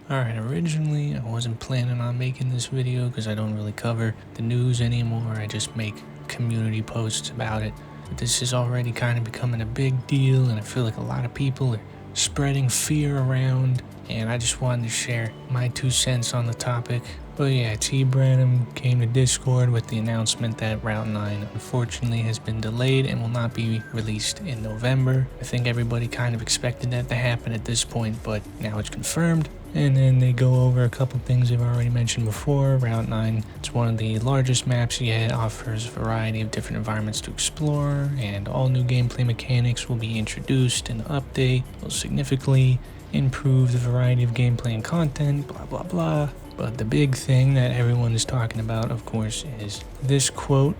Alright, originally I wasn't planning on making this video because I don't really cover the news anymore. I just make community posts about it. But this is already kind of becoming a big deal, and I feel like a lot of people are spreading fear around, and I just wanted to share my 2 cents on the topic. But yeah, T. Branham came to Discord with the announcement that Route 9 unfortunately has been delayed and will not be released in November. I think everybody kind of expected that to happen at this point, but now it's confirmed. And then they go over a couple things they've already mentioned before. Route 9, it's one of the largest maps yet, offers a variety of different environments to explore, and all new gameplay mechanics will be introduced in the update. Will significantly improve the variety of gameplay and content, blah blah blah. But the big thing that everyone is talking about, of course, is this quote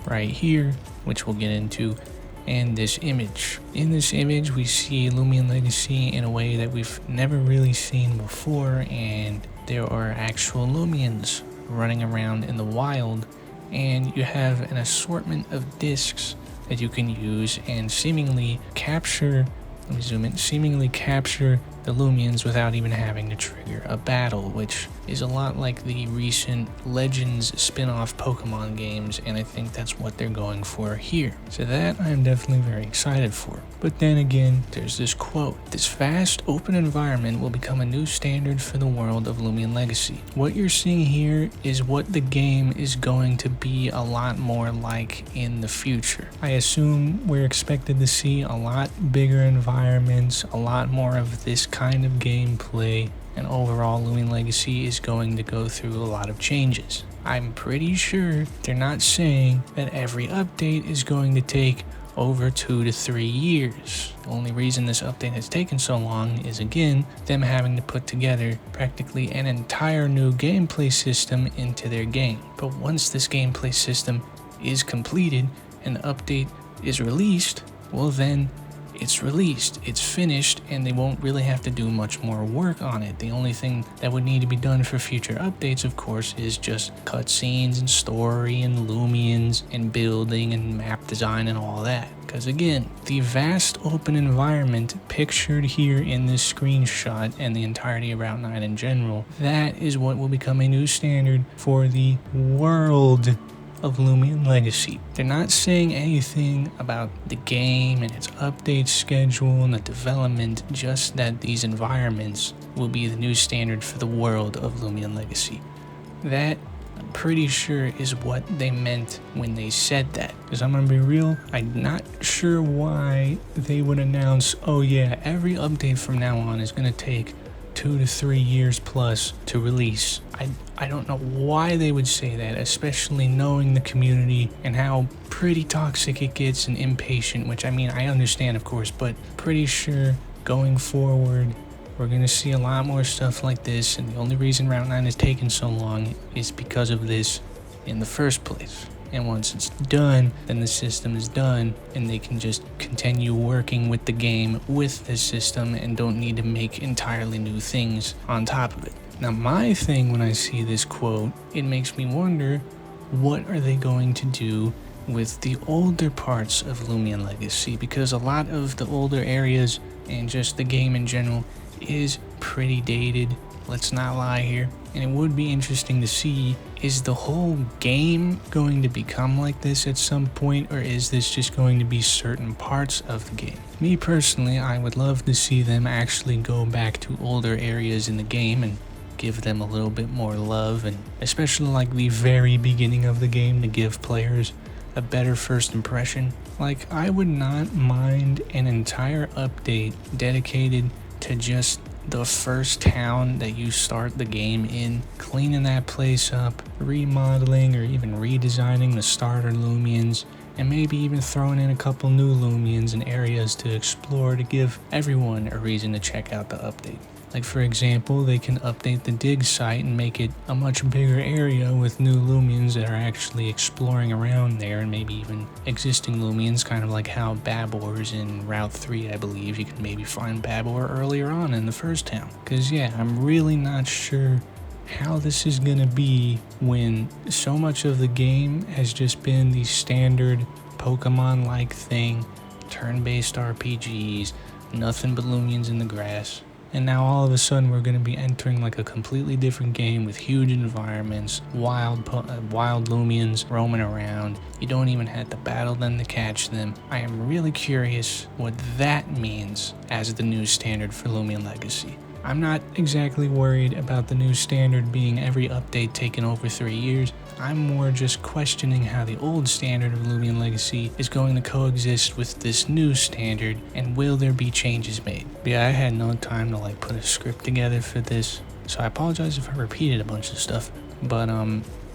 right here, which we'll get into, and this image. In this image, we see Loomian Legacy in a way that we've never really seen before, and there are actual Loomians running around in the wild, and you have an assortment of discs that you can use and seemingly capture, let me zoom in, seemingly capture the Loomians without even having to trigger a battle, which is a lot like the recent Legends spin-off Pokemon games, and I think that's what they're going for here. So that I'm definitely very excited for. But then again, there's this quote: "This vast open environment will become a new standard for the world of Loomian Legacy." What you're seeing here is what the game is going to be a lot more like in the future. I assume we're expected to see a lot bigger environments, a lot more of this kind of gameplay, and overall Loomian Legacy is going to go through a lot of changes. I'm pretty sure they're not saying that every update is going to take over 2 to 3 years. The only reason this update has taken so long is, again, them having to put together practically an entire new gameplay system into their game. But once this gameplay system is completed and the update is released, well then it's released, it's finished, and they won't really have to do much more work on it. The only thing that would need to be done for future updates, of course, is just cutscenes and story and Loomians and building and map design and all that. Because again, the vast open environment pictured here in this screenshot and the entirety of Route 9 in general, that is what will become a new standard for the world of Loomian Legacy. They're not saying anything about the game and its update schedule and the development, just that these environments will be the new standard for the world of Loomian Legacy. That, I'm pretty sure, is what they meant when they said that. Because I'm gonna be real, I'm not sure why they would announce, oh yeah, every update from now on is gonna take 2 to 3 years plus to release. I don't know why they would say that, especially knowing the community and how pretty toxic it gets and impatient, which I mean, I understand of course, but pretty sure going forward, we're gonna see a lot more stuff like this, and the only reason Route 9 has taken so long is because of this in the first place. And once it's done, then the system is done, and they can just continue working with the game with this system and don't need to make entirely new things on top of it. Now, my thing when I see this quote, it makes me wonder, what are they going to do with the older parts of Loomian Legacy? Because a lot of the older areas and just the game in general is pretty dated. Let's not lie here. And it would be interesting to see, is the whole game going to become like this at some point, or is this just going to be certain parts of the game? Me personally, I would love to see them actually go back to older areas in the game and give them a little bit more love, and especially like the very beginning of the game, to give players a better first impression. Like, I would not mind an entire update dedicated to just the first town that you start the game in, cleaning that place up, remodeling or even redesigning the starter Loomians, and maybe even throwing in a couple new Loomians and areas to explore to give everyone a reason to check out the update. Like, for example, they can update the dig site and make it a much bigger area with new Loomians that are actually exploring around there, and maybe even existing Loomians, kind of like how Babor's in Route 3, I believe. You can maybe find Babor earlier on in the first town. Because yeah, I'm really not sure how this is gonna be when so much of the game has just been the standard Pokemon-like thing, turn-based RPGs, nothing but Loomians in the grass. and now all of a sudden we're going to be entering like a completely different game with huge environments, wild Loomians roaming around. You don't even have to battle them to catch them. I am really curious what that means as the new standard for Loomian Legacy. I'm not exactly worried about the new standard being every update taken over 3 years. I'm more just questioning how the old standard of Loomian Legacy is going to coexist with this new standard, and will there be changes made. But yeah, I had no time to like put a script together for this, so I apologize if I repeated a bunch of stuff. But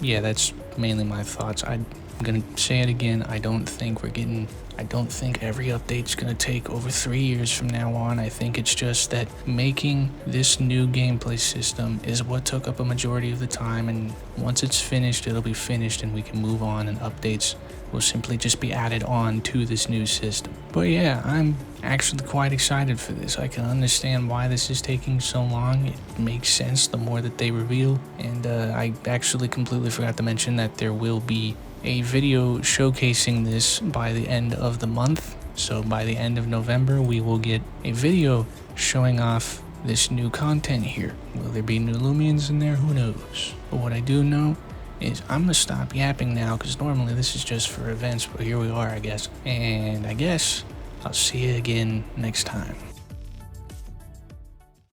yeah, that's mainly my thoughts. I'm gonna say it again, I don't think every update's gonna take over 3 years from now on. I think it's just that making this new gameplay system is what took up a majority of the time, and once it's finished, it'll be finished and we can move on, and updates will simply just be added on to this new system. But yeah, I'm actually quite excited for this. I can understand why this is taking so long. It makes sense the more that they reveal, and I actually completely forgot to mention that there will be a video showcasing this by the end of the month. So by the end of November, we will get a video showing off this new content here. Will there be new Loomians in there? Who knows? But what I do know is I'm gonna stop yapping now, because normally this is just for events, but here we are, I guess. And I guess I'll see you again next time.